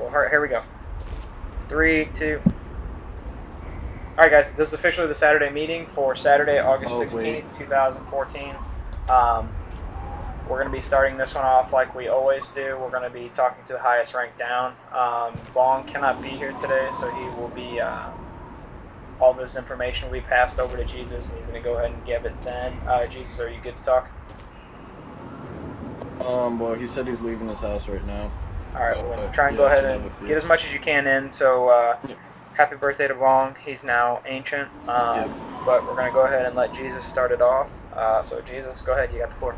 Alright, here we go. 3, 2. Alright, guys, this is officially the Saturday meeting for Saturday, August 16th, 2014. We're going to be starting this one off like we always do. We're going to be talking to the highest rank down. Bong cannot be here today, so he will be, all this information we passed over to Jesus, and he's going to go ahead and give it then. Jesus, are you good to talk? Well, he said he's leaving his house right now. Alright, we'll try and go ahead and get as much as you can in, so, happy birthday to Bong. He's now ancient, but we're going to go ahead and let Jesus start it off. So, Jesus, go ahead, you got the floor.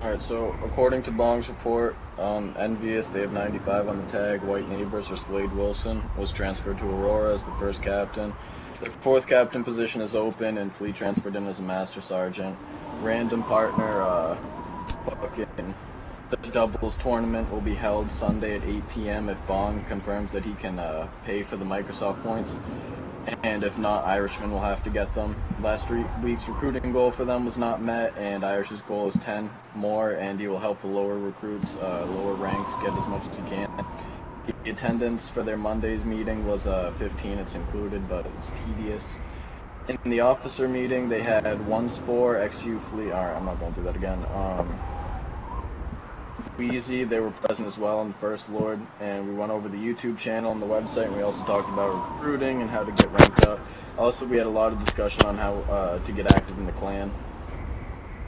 Alright, so according to Bong's report, Envious, they have 95 on the tag. White Neighbors, or Slade Wilson, was transferred to Aurora as the first captain. The fourth captain position is open, and Flea transferred in as a master sergeant. Random partner, the doubles tournament will be held Sunday at 8 p.m. if Bong confirms that he can pay for the Microsoft points, and if not, Irishman will have to get them. Last week's recruiting goal for them was not met, and Irish's goal is 10 more, and he will help the lower recruits, lower ranks, get as much as he can. The attendance for their Monday's meeting was 15, it's included, but it's tedious. In the officer meeting, they had one Spore, XGU Fleet, alright, I'm not going to do that again, Wheezy, they were present as well, and the First Lord, and we went over the YouTube channel and the website, and we also talked about recruiting and how to get ranked up. Also, we had a lot of discussion on how to get active in the clan.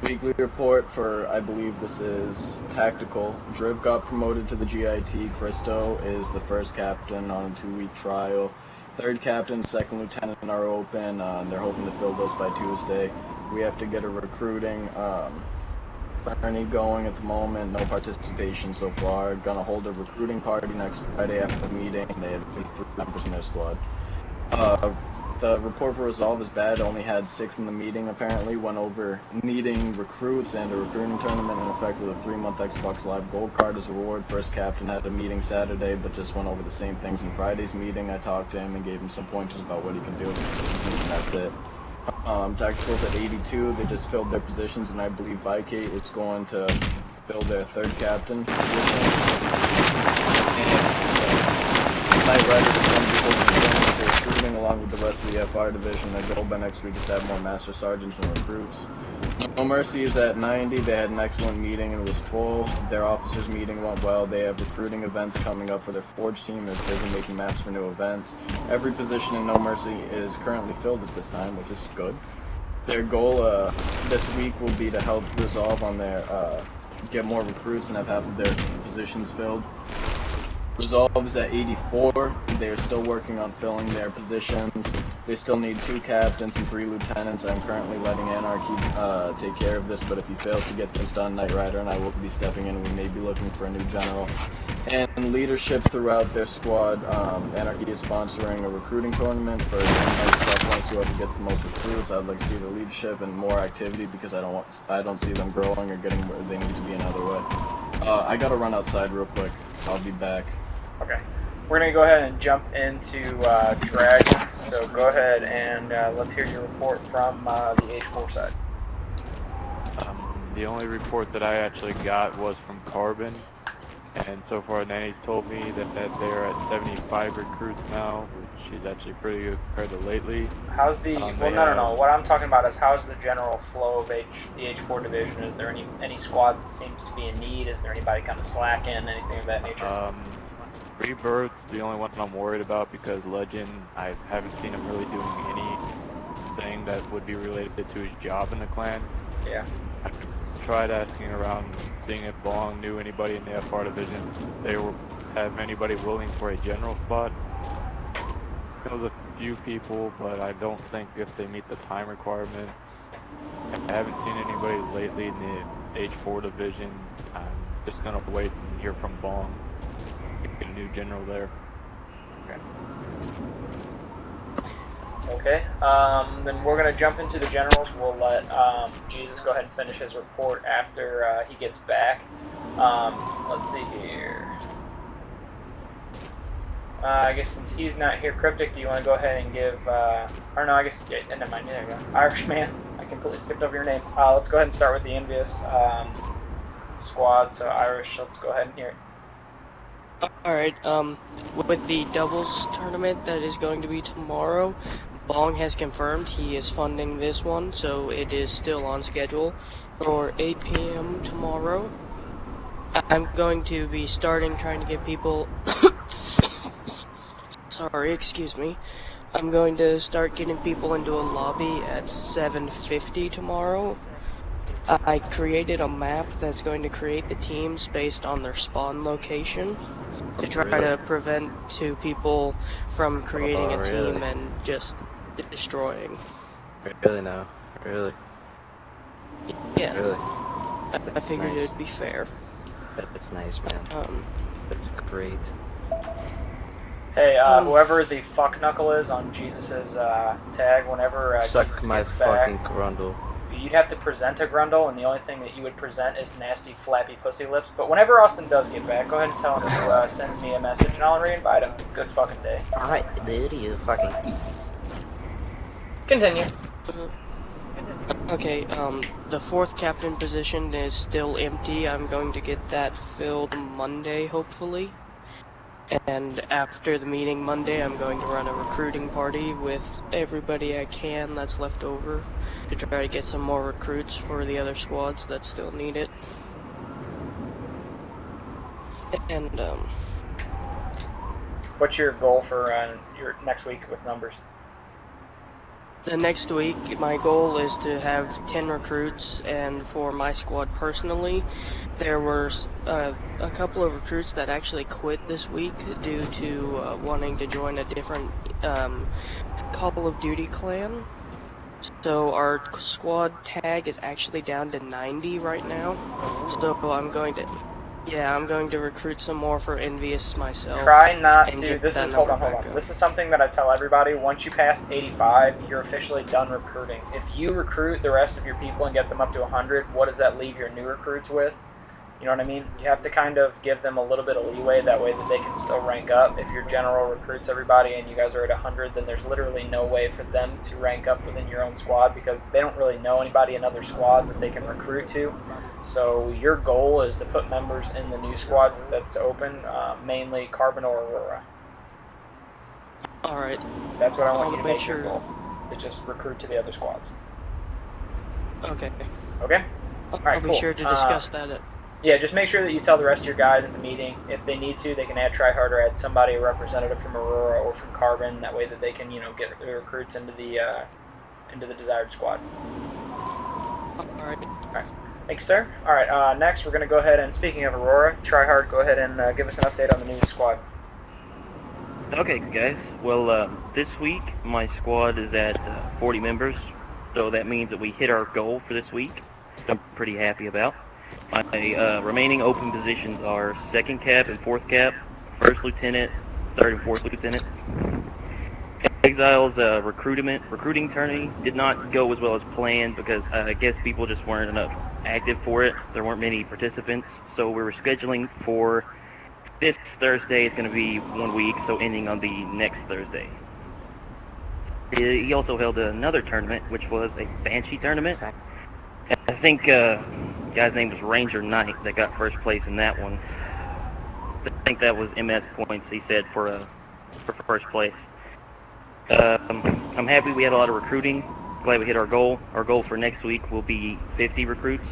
Weekly report for, I believe this is Tactical. Drip got promoted to the GIT. Christo is the first captain on a 2-week trial. Third captain, second lieutenant are open. They're hoping to fill those by Tuesday. We have to get a recruiting Bernie going at the moment, no participation so far. Gonna hold a recruiting party next Friday after the meeting. They have 3 members in their squad. The report for Resolve is bad, only had 6 in the meeting apparently. Went over needing recruits and a recruiting tournament in effect with a 3-month Xbox Live Gold card as a reward. First captain had a meeting Saturday, but just went over the same things in Friday's meeting. I talked to him and gave him some pointers about what he can do, and that's it. Tacticals at 82, they just filled their positions, and I believe Vicate is going to fill their third captain position. And Knight Rider is going to be holding the recruiting along with the rest of the FR division. Their goal by next week is to have more Master Sergeants and recruits. No Mercy is at 90, they had an excellent meeting and it was full. Their officers meeting went well. They have recruiting events coming up for their Forge team. They're busy making maps for new events. Every position in No Mercy is currently filled at this time, which is good. Their goal this week will be to help Resolve on their get more recruits and have half of their positions filled. Resolve is at 84. They are still working on filling their positions. They still need 2 captains and 3 lieutenants. I'm currently letting Anarchy take care of this, but if he fails to get this done, Knight Rider and I will be stepping in. We may be looking for a new general. And leadership throughout their squad. Anarchy is sponsoring a recruiting tournament for Microsoft points. Whoever gets the most recruits. I'd like to see the leadership and more activity because I don't see them growing or getting where they need to be another way. I gotta run outside real quick. I'll be back. Okay. We're going to go ahead and jump into Dragon, so go ahead and let's hear your report from the H4 side. The only report that I actually got was from Carbon, and so far Nanny's told me that they're at 75 recruits now, which is actually pretty good compared to lately. How's the, no, what I'm talking about is how's the general flow of the H4 division? Is there any squad that seems to be in need? Is there anybody kind of slacking, anything of that nature? Rebirth's the only one I'm worried about because Legend, I haven't seen him really doing anything that would be related to his job in the clan. Yeah. I tried asking around, seeing if Bong knew anybody in the FR division. They have anybody willing for a general spot. There was a few people, but I don't think if they meet the time requirements. I haven't seen anybody lately in the H4 division. I'm just gonna wait and hear from Bong. Get a new general there. Okay. Then we're going to jump into the generals. We'll let Jesus go ahead and finish his report after he gets back. Let's see here. I guess since he's not here, Cryptic, do you want to go ahead and give, or no, I guess, yeah, never mind, there you go. Irishman, I completely skipped over your name. Let's go ahead and start with the Envious squad. So Irish, let's go ahead and hear it. Alright, with the doubles tournament that is going to be tomorrow, Bong has confirmed he is funding this one, so it is still on schedule for 8 p.m. tomorrow. I'm going to be starting trying to get people... Sorry, excuse me. I'm going to start getting people into a lobby at 7:50 tomorrow. I created a map that's going to create the teams based on their spawn location to try to prevent two people from creating a team and just destroying. Really now? Really? Yeah. Really? I figured nice. it'd be fair. That's nice, man. That's great. Hey, whoever the fuck knuckle is on Jesus's tag, whenever Suck Jesus my gets back, fucking grundle. you'd have to present a grundle, and the only thing that you would present is nasty, flappy pussy lips. But whenever Austin does get back, go ahead and tell him to send me a message, and I'll reinvite him. Good fucking day. Alright, dude, you fucking... Continue. Okay, the fourth captain position is still empty. I'm going to get that filled Monday, hopefully. And after the meeting Monday, I'm going to run a recruiting party with everybody I can that's left over to try to get some more recruits for the other squads that still need it. And, What's your goal for your next week with numbers? the next week, my goal is to have 10 recruits, and for my squad personally, there were a couple of recruits that actually quit this week due to wanting to join a different Call of Duty clan. So our squad tag is actually down to 90 right now. So I'm going to recruit some more for Envious myself. Try not and to. get This that is hold number on. back up. This is something that I tell everybody. Once you pass 85, you're officially done recruiting. If you recruit the rest of your people and get them up to 100, what does that leave your new recruits with? You know what I mean? You have to kind of give them a little bit of leeway, that way that they can still rank up. If your general recruits everybody and you guys are at 100, then there's literally no way for them to rank up within your own squad, because they don't really know anybody in other squads that they can recruit to. So your goal is to put members in the new squads that's open, mainly Carbon or Aurora. Alright. That's what I want you to make make your goal, to just recruit to the other squads. Okay. Okay? Alright, I'll cool. be sure to discuss that. Yeah, just make sure that you tell the rest of your guys at the meeting. If they need to, they can add Tryhard or add somebody, a representative from Aurora or from Carbon. That way that they can, get the recruits into the desired squad. Alright. Alright. Thanks, sir. Alright, next we're going to go ahead and, speaking of Aurora, Tryhard, go ahead and give us an update on the new squad. Okay, guys. Well, this week my squad is at 40 members, so that means that we hit our goal for this week. I'm pretty happy about. My remaining open positions are 2nd Cap and 4th Cap, 1st Lieutenant, 3rd and 4th Lieutenant. Exile's recruiting tourney did not go as well as planned because I guess people just weren't enough active for it. There weren't many participants, so we were scheduling for this Thursday. It's going to be 1 week, so ending on the next Thursday. He also held another tournament, which was a Banshee tournament. I think guy's name was Ranger Knight that got first place in that one. I think that was MS points, he said, for first place. I'm happy we had a lot of recruiting. Glad we hit our goal. Our goal for next week will be 50 recruits.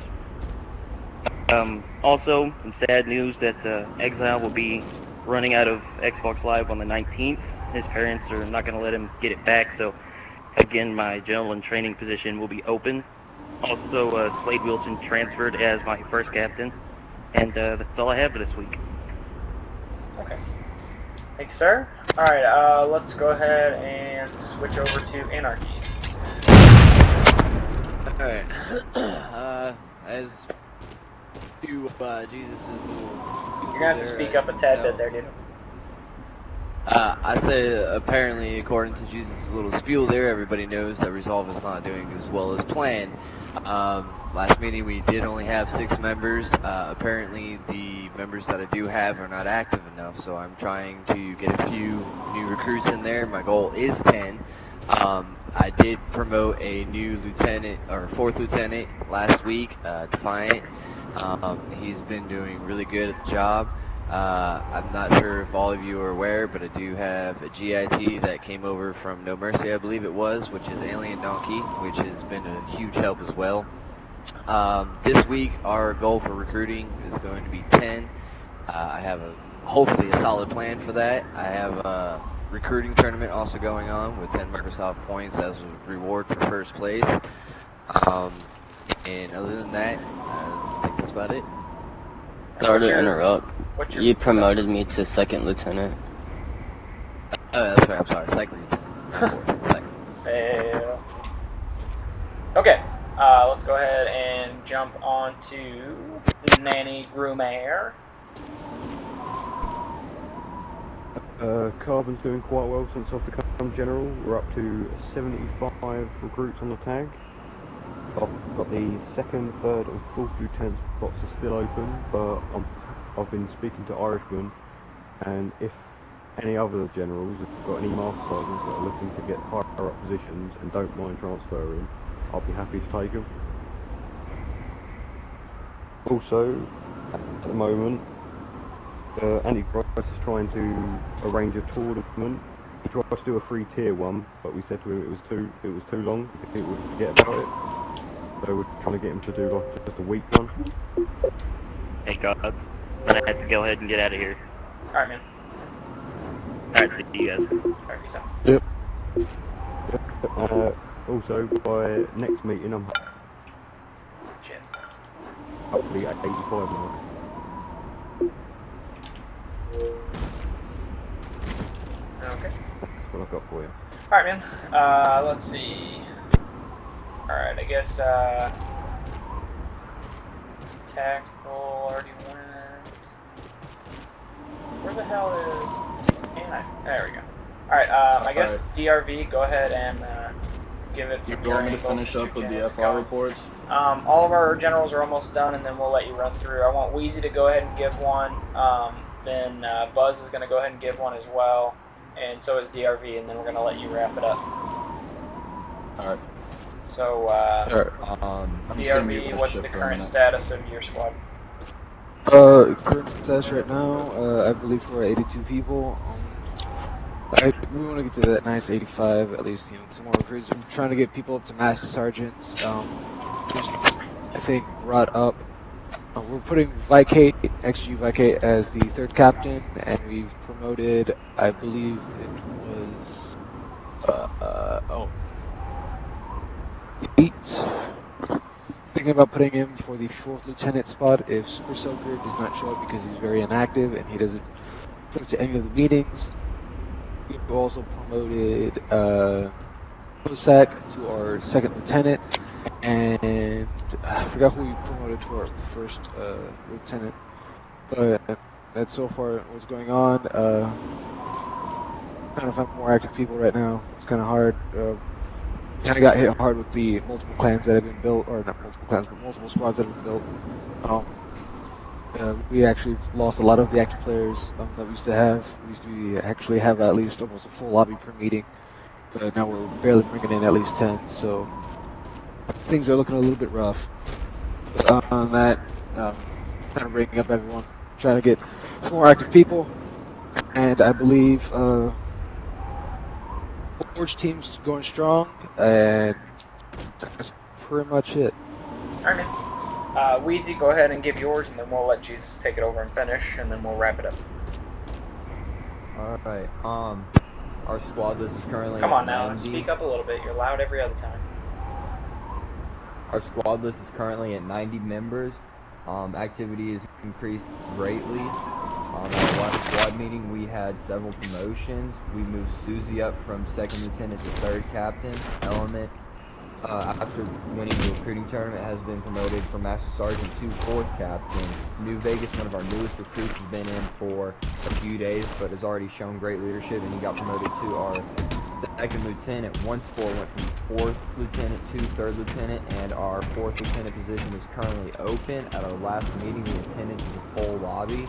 Also, some sad news that Exile will be running out of Xbox Live on the 19th. His parents are not going to let him get it back, so again, my general and training position will be open. Also, Slade Wilson transferred as my first captain, and that's all I have for this week. Okay. Thank you, sir. Alright, let's go ahead and switch over to Anarchy. Alright, as to Jesus' little... You're gonna have to speak up a tad bit there, dude. I say, apparently, according to Jesus' little spiel there, everybody knows that Resolve is not doing as well as planned. Last meeting we did only have 6 members. Apparently the members that I do have are not active enough, so I'm trying to get a few new recruits in there. My goal is 10. I did promote a new lieutenant, or 4th lieutenant last week, Defiant. He's been doing really good at the job. I'm not sure if all of you are aware, but I do have a GIT that came over from No Mercy, I believe it was, which is Alien Donkey, which has been a huge help as well. This week, our goal for recruiting is going to be 10. I have hopefully a solid plan for that. I have a recruiting tournament also going on with 10 Microsoft points as a reward for first place. And other than that, I think that's about it. Sorry to interrupt. What's your You promoted me to second lieutenant. That's right, I'm sorry, second lieutenant. Fail. Okay, let's go ahead and jump on to Nanny Groomer. Carbon's doing quite well since I've become general. We're up to 75 recruits on the tag. I've got the second, third and fourth lieutenant spots are still open, but I've been speaking to Irishmen, and if any other generals have got any master sergeants that are looking to get higher up positions and don't mind transferring, I'll be happy to take them. Also, at the moment, Antichrist is trying to arrange a tournament. He tried to do a free tier one, but we said to him it was too long. He would forget about it. So we're trying to get him to do like just a week one. Hey gods, I'm gonna have to go ahead and get out of here. Alright, man. Alright, see you guys. Alright, peace out. Yep. Also, by next meeting, I'm Shit. hopefully at 85 mark. Okay. That's what I've got for you. Alright, man. Let's see. Alright, I guess, tactical already went. Where the hell is... There we go. Alright, I guess DRV, go ahead and, give it... You want me to finish up with the FR reports? All of our generals are almost done, and then we'll let you run through. I want Wheezy to go ahead and give one. Then Buzz is going to go ahead and give one as well. And so is DRV, and then we're going to let you wrap it up. Alright. So, I'm just gonna mute DRV, this what's shit the for a current minute. status of your squad? Current status right now, I believe we're at 82 people. We want to get to that nice 85, at least, some more recruits. I'm trying to get people up to master sergeants. Just, I think, brought up. We're putting Vicate, XGU Vicate, as the third captain, and we've promoted, I believe it was, 8. Thinking about putting him for the 4th lieutenant spot if Super Soaker does not show up because he's very inactive and he doesn't come to any of the meetings. We've also promoted Kosak to our 2nd lieutenant, and I forgot who we promoted to our 1st lieutenant, but that's so far what's going on. Trying to find more active people right now. It's kind of hard. Kind of got hit hard with the multiple clans that have been built, or not multiple clans, but multiple squads that have been built. We actually lost a lot of the active players that we used to have. We used to actually have at least almost a full lobby per meeting, but now we're barely bringing in at least 10, so things are looking a little bit rough. On that, kind of bringing up everyone, trying to get some more active people, and I believe Forge team's going strong, and that's pretty much it. Alright, man. Wheezy, go ahead and give yours, and then we'll let Jesus take it over and finish, and then we'll wrap it up. Alright, our squad list is currently Come on at now, 90. speak up a little bit. You're loud every other time. Our squad list is currently at 90 members. Activity has increased greatly. At our last squad meeting, we had several promotions. We moved Susie up from 2nd lieutenant to 3rd captain. Element, after winning the recruiting tournament, has been promoted from master sergeant to 4th captain. New Vegas, one of our newest recruits, has been in for a few days, but has already shown great leadership, and he got promoted to our 2nd lieutenant. One score went from 4th lieutenant to 3rd lieutenant, and our 4th lieutenant position is currently open. At our last meeting, we attended to the full lobby.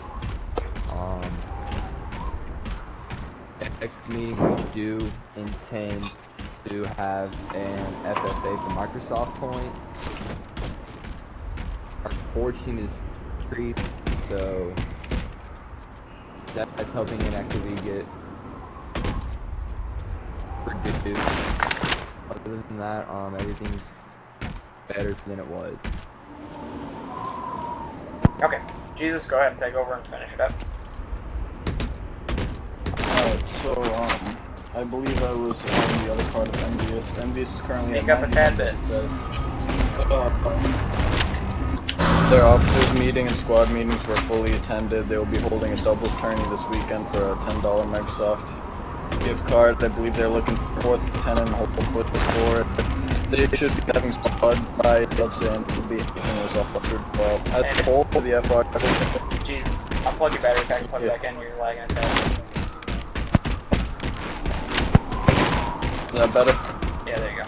Next meeting, we do intend to have an FFA for Microsoft points. Our Forge team is increased, so that's helping inactivity get reduced. Other than that, everything's better than it was. Okay. Jesus, go ahead and take over and finish it up. So, I believe I was on the other part of MVS. MVS is currently Speak at up a 90 tad members, bit. it says. Their officers meeting and squad meetings were fully attended. They will be holding a doubles tourney this weekend for a $10 Microsoft gift card. I believe they're looking for 4th lieutenant and hopefully for it. They should be having squad riots and will be having results as well. As a whole, for the FR. Jesus, unplug your battery pack and plug it back in. You're lagging us out. Is that better? Yeah, there you go.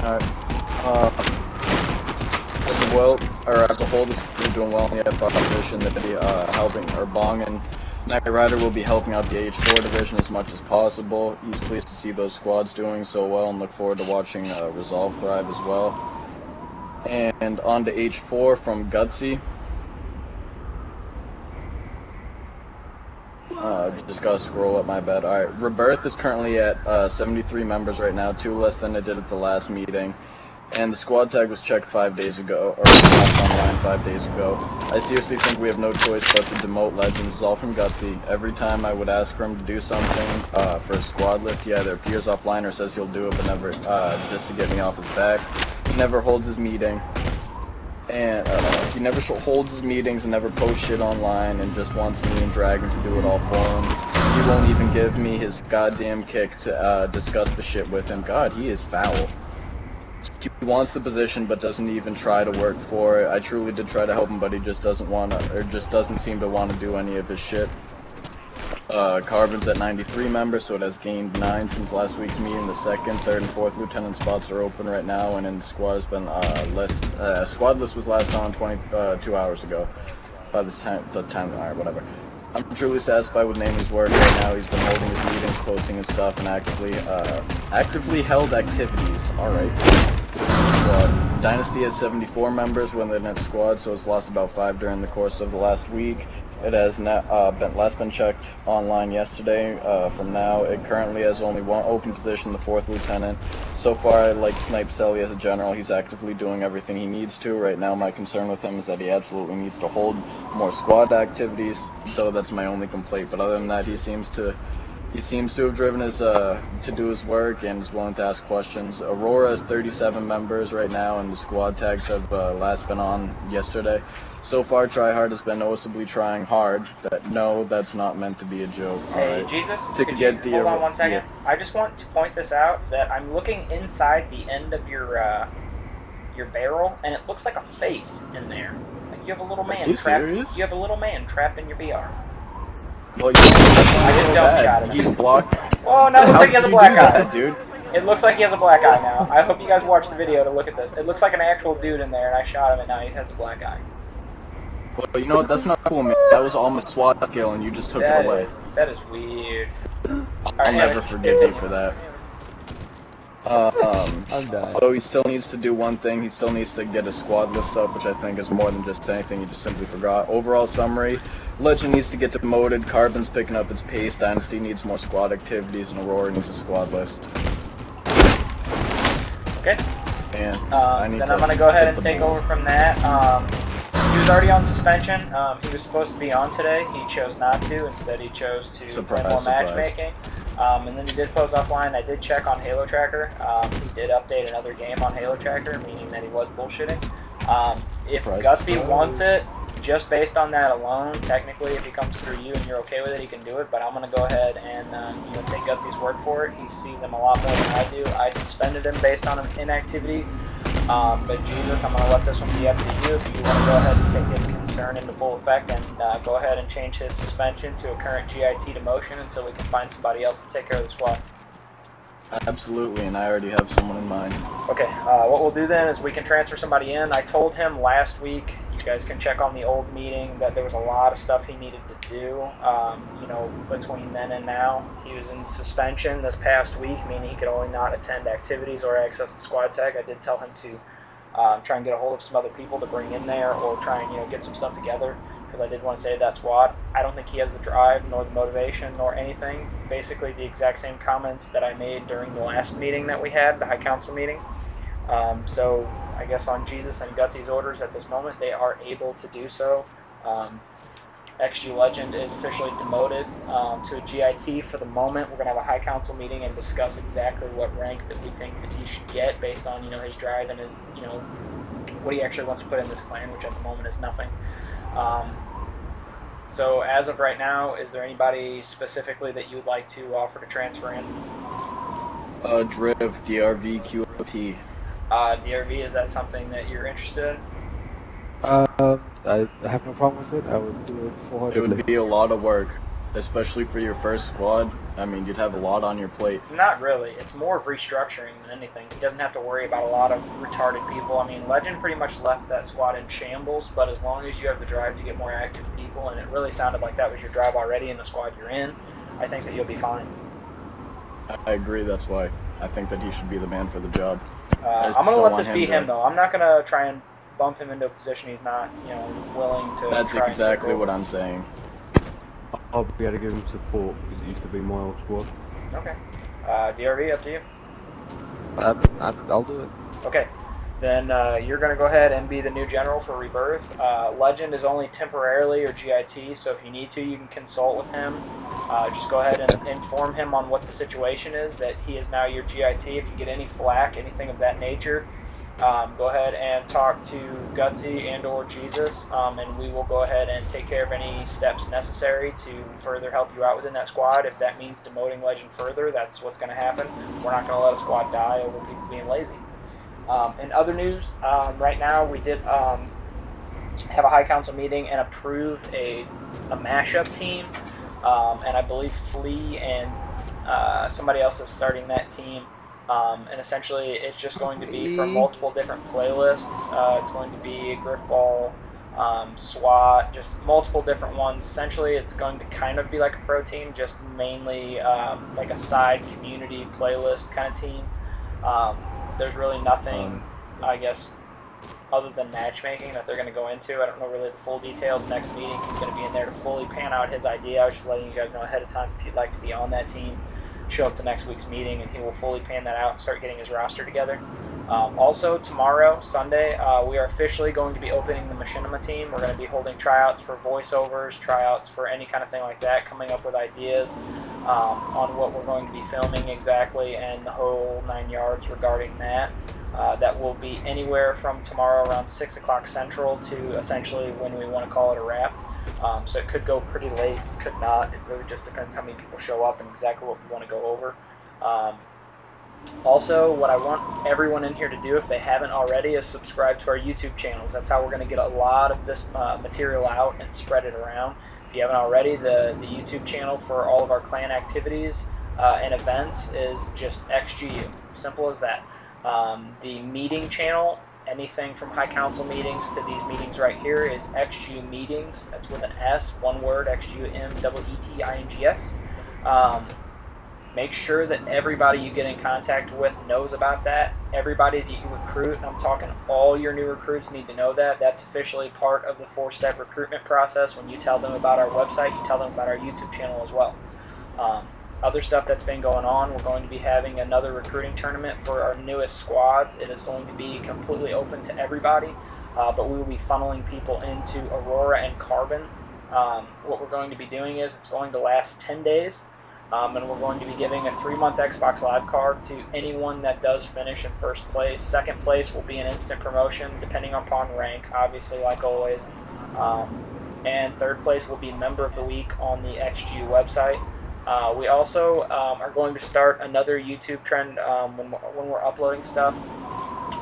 Alright. As well, or as a whole, this is doing well in the FR division. They'll be helping, or Bong and Knight Rider will be helping out the H4 division as much as possible. He's pleased to see those squads doing so well and look forward to watching Resolve thrive as well. And on to H4 from Gutsy. Just gotta scroll up, my bad. Alright, Rebirth is currently at 73 members right now, 2 less than I did at the last meeting. And the squad tag was checked 5 days ago, or left online 5 days ago. I seriously think we have no choice but to demote Legends. This is all from Gutsy. Every time I would ask him to do something for a squad list, he either appears offline or says he'll do it, but never, just to get me off his back. He never holds his meeting. And he never holds his meetings and never posts shit online and just wants me and Dragon to do it all for him. He won't even give me his goddamn kick to discuss the shit with him. God, he is foul. He wants the position but doesn't even try to work for it. I truly did try to help him, but he just doesn't want to, or just doesn't seem to want to do any of his shit. Carbon's at 93 members, so it has gained 9 since last week's meeting. The 2nd, 3rd, and 4th lieutenant spots are open right now, and in the squad has been squad list was last on 2 hours ago. By this time, alright, whatever. I'm truly satisfied with Namie's work right now. He's been holding his meetings, posting his stuff, and actively held activities. Alright. Squad. Dynasty has 74 members when they're in its squad, so it's lost about 5 during the course of the last week. It has last been checked online yesterday. From now, it currently has only one open position, the 4th lieutenant. So far, I like Snipe Selly as a general. He's actively doing everything he needs to. Right now, my concern with him is that he absolutely needs to hold more squad activities, though that's my only complaint. But other than that, he seems to have driven his to do his work and is willing to ask questions. Aurora has 37 members right now, and the squad tags have last been on yesterday. So far, Tryhard has been noticeably trying hard. That's not meant to be a joke. Hey, Jesus, could you hold on 1 second? Yeah. I just want to point this out, that I'm looking inside the end of your barrel, and it looks like a face in there. Like you have a little man trapped. You have a little man trapped in your BR. Well, I just dump shot him. He's blocked. Oh, now it looks like he has a black eye. That, dude? It looks like he has a black eye now. I hope you guys watch the video to look at this. It looks like an actual dude in there, and I shot him, and now he has a black eye. Well, you know what? That's not cool, man. That was all my SWAT skill, and you just took it away. That is weird. I'll never forgive you for that. I'm done. Although he still needs to do one thing, he still needs to get a squad list up, which I think is more than just anything he just simply forgot. Overall summary, Legend needs to get demoted, Carbon's picking up its pace, Dynasty needs more squad activities, and Aurora needs a squad list. Okay. And then I'm going to go ahead and take over from that. He was already on suspension. He was supposed to be on today. He chose not to. Instead, he chose to play more matchmaking. And then he did pose offline. I did check on Halo Tracker. He did update another game on Halo Tracker, meaning that he was bullshitting. If Gutsy wants it, just based on that alone, technically, if he comes through you and you're okay with it, he can do it. But I'm going to go ahead and take Gutsy's word for it. He sees him a lot more than I do. I suspended him based on inactivity. But Jesus, I'm going to let this one be up to you. If you want to go ahead and take his concern into full effect and go ahead and change his suspension to a current GIT demotion until we can find somebody else to take care of the squad. Absolutely, and I already have someone in mind. Okay, what we'll do then is we can transfer somebody in. I told him last week, you guys can check on the old meeting, that there was a lot of stuff he needed to do, between then and now. He was in suspension this past week, meaning he could only not attend activities or access the squad tag. I did tell him to try and get a hold of some other people to bring in there or try and get some stuff together. because I did want to save that squad. I don't think he has the drive, nor the motivation, nor anything. Basically, the exact same comments that I made during the last meeting that we had, the High Council meeting. So I guess on Jesus and Gutsy's orders at this moment, they are able to do so. XG Legend is officially demoted to a GIT for the moment. We're going to have a High Council meeting and discuss exactly what rank that we think that he should get based on, his drive and his, what he actually wants to put in this clan, which at the moment is nothing. So as of right now, is there anybody specifically that you would like to offer to transfer in? Driv, DRV, QOT. DRV, is that something that you're interested in? I have no problem with it. I would do it It would full-heartedly. be a lot of work, especially for your first squad. I mean, you'd have a lot on your plate. Not really. It's more of restructuring than anything. He doesn't have to worry about a lot of retarded people. I mean, Legend pretty much left that squad in shambles, but as long as you have the drive to get more active people, and it really sounded like that was your drive already in the squad you're in, I think that you'll be fine. I agree, that's why I think that he should be the man for the job. I'm going to let this be him, though. I'm not going to try and bump him into a position he's not, willing to. That's try exactly and what I'm saying. I'll be able to give him support because it used to be my old squad. Okay. DRV, up to you. I'll do it. Okay. Then you're going to go ahead and be the new general for Rebirth. Legend is only temporarily your GIT, so if you need to, you can consult with him. Just go ahead and inform him on what the situation is, that he is now your GIT. If you get any flack, anything of that nature, go ahead and talk to Gutsy and or Jesus, and we will go ahead and take care of any steps necessary to further help you out within that squad. If that means demoting Legend further, that's what's going to happen. We're not going to let a squad die over people being lazy. In other news, right now we did have a High Council meeting and approve a mashup team, and I believe Flea and somebody else is starting that team. And essentially, it's just going to be from multiple different playlists. It's going to be Griffball, SWAT, just multiple different ones. Essentially, it's going to kind of be like a pro team, just mainly like a side community playlist kind of team. There's really nothing, I guess, other than matchmaking that they're going to go into. I don't know really the full details. Next meeting, he's going to be in there to fully pan out his idea. I was just letting you guys know ahead of time if you'd like to be on that team. Show up to next week's meeting and he will fully pan that out and start getting his roster together. Also, tomorrow, Sunday, we are officially going to be opening the Machinima team. We're going to be holding tryouts for voiceovers, tryouts for any kind of thing like that, coming up with ideas on what we're going to be filming exactly and the whole 9 yards regarding that. That will be anywhere from tomorrow around 6 o'clock Central to essentially when we want to call it a wrap. So it could go pretty late, it could not. It really just depends how many people show up and exactly what we want to go over. Also, what I want everyone in here to do, if they haven't already, is subscribe to our YouTube channels. That's how we're going to get a lot of this material out and spread it around. If you haven't already, the YouTube channel for all of our clan activities and events is just XGU. Simple as that. The meeting channel, anything from High Council meetings to these meetings right here, is XGU Meetings. That's with an S, one word, XGU-MEETINGS. Make sure that everybody you get in contact with knows about that. Everybody that you recruit, and I'm talking all your new recruits need to know that. That's officially part of the 4-step recruitment process. When you tell them about our website, you tell them about our YouTube channel as well. Other stuff that's been going on, we're going to be having another recruiting tournament for our newest squads. It is going to be completely open to everybody, but we will be funneling people into Aurora and Carbon. What we're going to be doing is it's going to last 10 days, and we're going to be giving a 3-month Xbox Live card to anyone that does finish in first place. Second place will be an instant promotion, depending upon rank, obviously, like always. And third place will be Member of the Week on the XGU website. We also are going to start another YouTube trend when we're uploading stuff.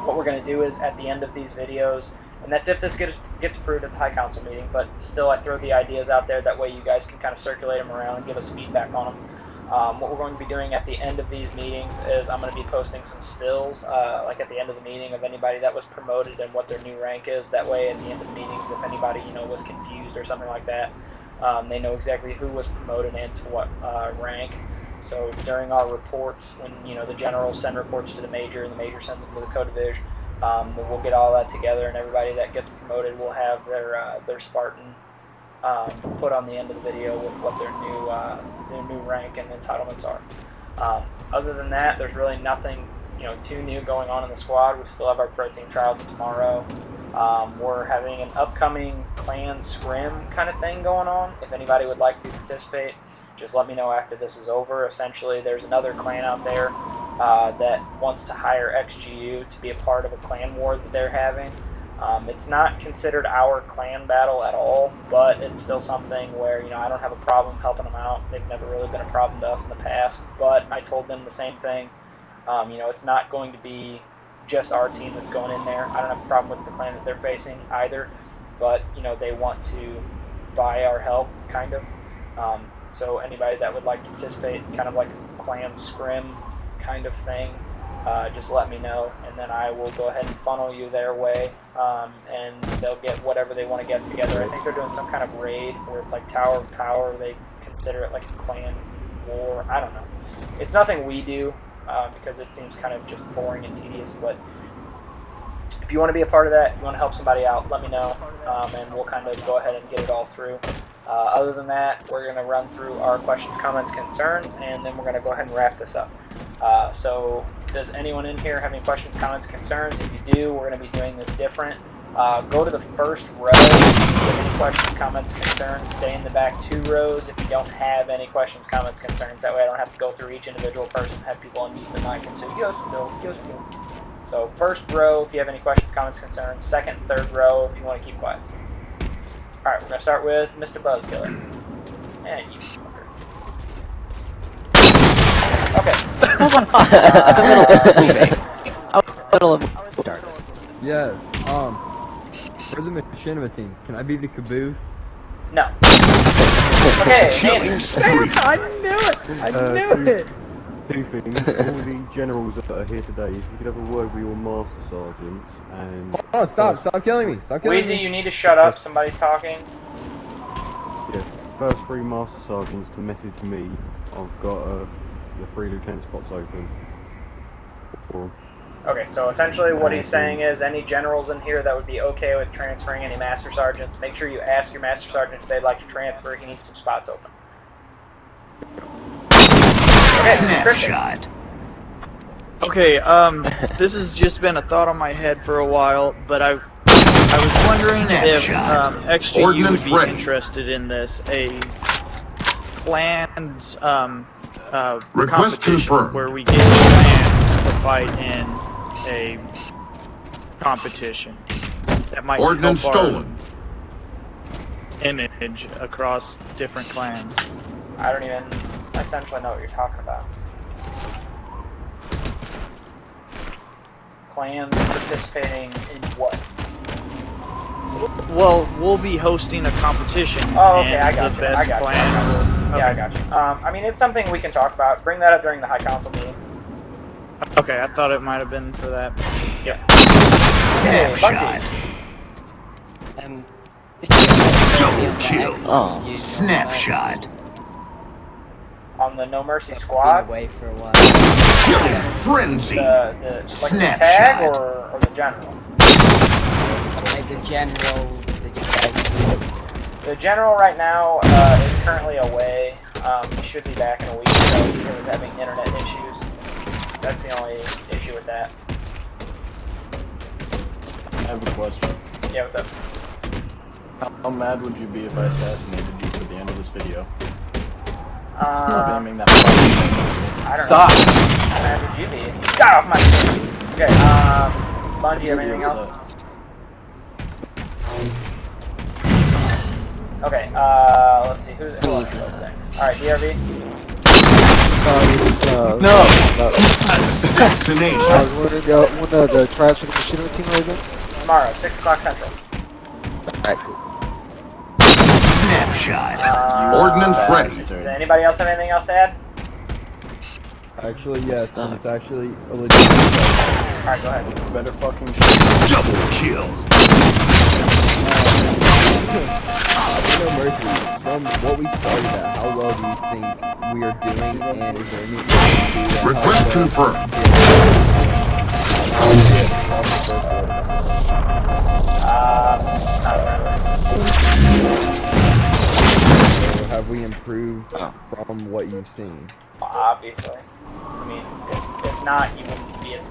What we're going to do is at the end of these videos, and that's if this gets approved at the High Council meeting, but still I throw the ideas out there, that way you guys can kind of circulate them around and give us feedback on them. What we're going to be doing at the end of these meetings is I'm going to be posting some stills, like at the end of the meeting, of anybody that was promoted and what their new rank is. That way at the end of the meetings, if anybody was confused or something like that, they know exactly who was promoted and to what rank. So during our reports, when the generals send reports to the major and the major sends them to the co-division, we'll get all that together, and everybody that gets promoted will have their Spartan put on the end of the video with what their new rank and entitlements are. Other than that, there's really nothing too new going on in the squad. We still have our pro team tryouts tomorrow. We're having an upcoming clan scrim kind of thing going on. If anybody would like to participate, just let me know after this is over. Essentially, there's another clan out there that wants to hire XGU to be a part of a clan war that they're having. It's not considered our clan battle at all, but it's still something where I don't have a problem helping them out. They've never really been a problem to us in the past, but I told them the same thing. It's not going to be just our team that's going in there. I don't have a problem with the clan that they're facing either, but they want to buy our help, kind of. So anybody that would like to participate, kind of like a clan scrim kind of thing, just let me know, and then I will go ahead and funnel you their way, and they'll get whatever they want to get together. I think they're doing some kind of raid where it's like Tower of Power. They consider it like a clan war. I don't know. It's nothing we do, because it seems kind of just boring and tedious, but if you want to be a part of that, you want to help somebody out, let me know, and we'll kind of go ahead and get it all through. Other than that, we're going to run through our questions, comments, concerns, and then we're going to go ahead and wrap this up. So does anyone in here have any questions, comments, concerns? If you do, we're going to be doing this different. Go to the first row if you have any questions, comments, concerns. Stay in the back 2 rows if you don't have any questions, comments, concerns. That way I don't have to go through each individual person and have people unmute the mic and say, yes, no, yes, no. So first row if you have any questions, comments, concerns. Second, third row if you want to keep quiet. Alright, we're going to start with Mr. Buzzkiller. And you fucker. Okay. Yes. For the machinima team, can I be the caboose? No. Okay, Andy. I knew it! I knew it! 2 things. All the generals that are here today, if you could have a word with your master sergeants and... Oh, stop killing me! Stop killing Weezy, me! you need to shut up. Somebody's talking. Yeah, first 3 master sergeants to message me. I've got the 3 lieutenant spots open. For Okay, so essentially what he's saying is any generals in here that would be okay with transferring any master sergeants, make sure you ask your master sergeant if they'd like to transfer. He needs some spots open. Okay, Snapshot. Okay, this has just been a thought on my head for a while, but I was wondering if XGU would be interested in this, a planned Request competition confirmed. where we get clans to fight in a competition that might Ordnance help our stolen. image across different clans. I don't even essentially know what you're talking about. Clans participating in what? Well, we'll be hosting a competition. Oh, okay, and I got the you. best I got clan you. will- Yeah, I got you. I mean, it's something we can talk about. Bring that up during the High Council meeting. Okay, I thought it might have been for that. Yeah. Snapshot. Double kill. Oh. Snapshot. On the No Mercy squad? Away for a while. Killing frenzy. The Snapshot. tag or the general? Like the general. The general right now is currently away. He should be back in a week, so he was having internet issues. That's the only issue with that. I have a question. Yeah, what's up? How mad would you be if I assassinated you at the end of this video? Stop Spamming that I don't know. How mad would you be? Get off my screen! Okay, Bungie, you have anything else? Okay, let's see, who else is over there? Alright, DRV? No! Assassination. I was wondering when the trials for the machinima team are again? Tomorrow, 6 o'clock Central. Alright, cool. Snapshot. Ordnance ready. Does anybody else have anything else to add? Actually, yes, and it's actually a legit. Alright, go ahead. Better fucking shoot. Double kill. No mercy. From what we started at, how well do you think we are doing, and is there any Request confirmed. Not really. have we improved Oh. from what you've seen? Obviously. I mean, if not, you wouldn't be at the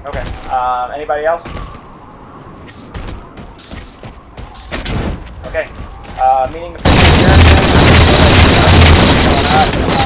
Okay. Anybody else? Okay. Meeting officially adjourned.